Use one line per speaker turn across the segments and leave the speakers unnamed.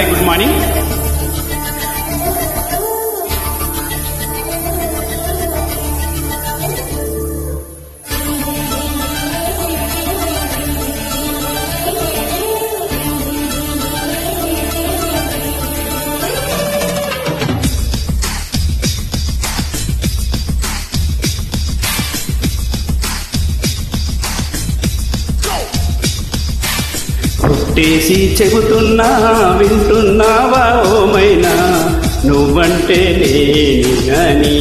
Hi, good morning. పుట్టేసి చెబుతున్నా వింటున్నావా ఓమైనా, నువ్వంటే నేనని.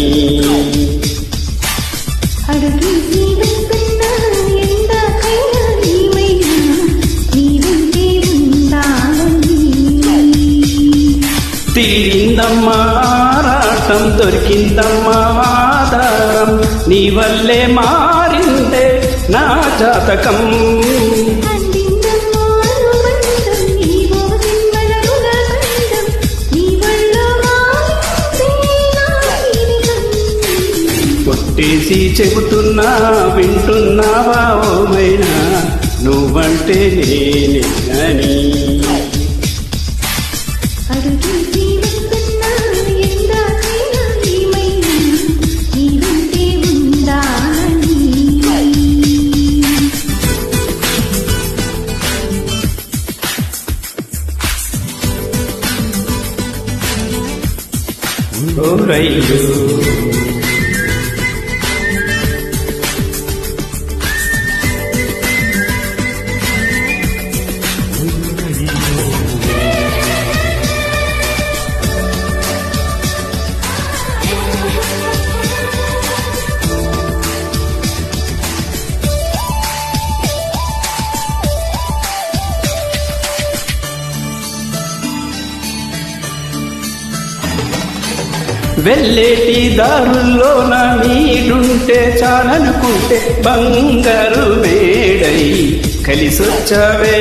తీరిందమ్మా ఆరాటం, దొరికిందమ్మా ఆధారం, నీ వల్లే మారిందే నా జాతకం. కొట్టేసి చెబుతున్నా వింటున్నావా ఓమైనా, నువ్వంటే నేనని. రైలు వెళ్ళేటి దారుల్లోన నీడుంటే చాలనుకుంటే బంగారు మేడై కలిసొచ్చావే.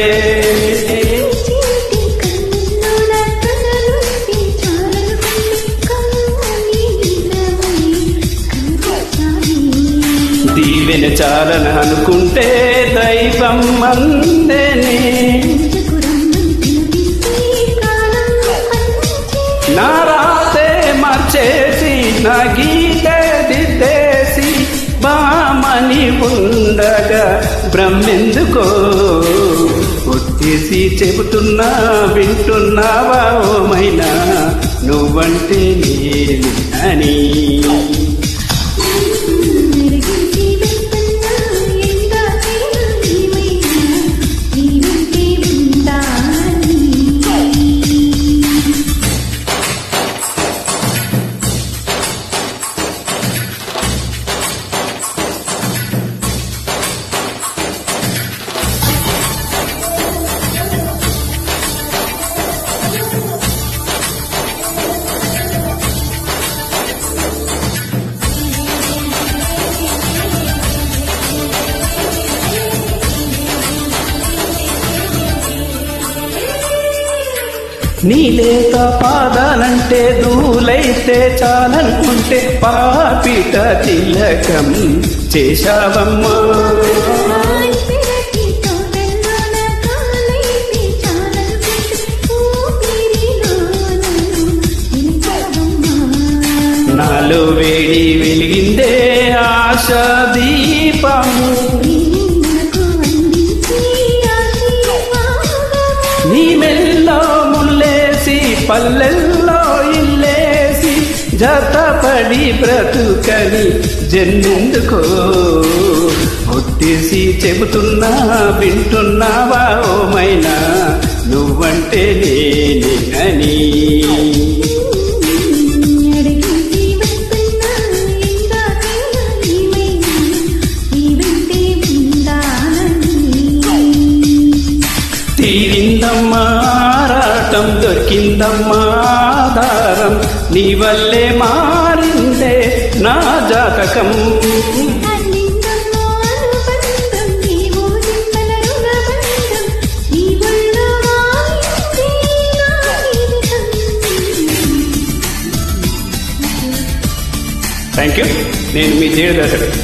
దీవెన చాలన అనుకుంటే దైవం అందేనే. మార్చేసి నా గీత దిద్దేసి బామని ఉండగా బ్రహ్మెందుకో. కొట్టేసి చెబుతున్నా వింటున్నావా ఓమైనా, నువ్వంటే నేనని. నీలేత పాదాలంటే దూలైతే చాలనుకుంటే పాపిట తిలకం చేశావమ్మా. నాలో వేడి వెలిగిందే ఆశా దీపము. నీ మెల్లో ముల్లేసి పల్లెల్లో ఇల్లేసి జతపడి బ్రతుకని జన్మెందుకో. కొట్టేసి చెబుతున్నా వింటున్నావా ఓమైనా, నువ్వంటే నేనని. తీరిందమ్మా ఆరాటం, దొరికిందమ్మా ఆధారం, నీ వల్లే మారిందే నా జాతకం. Thank you. నేను మీ జయదర్శకుడు.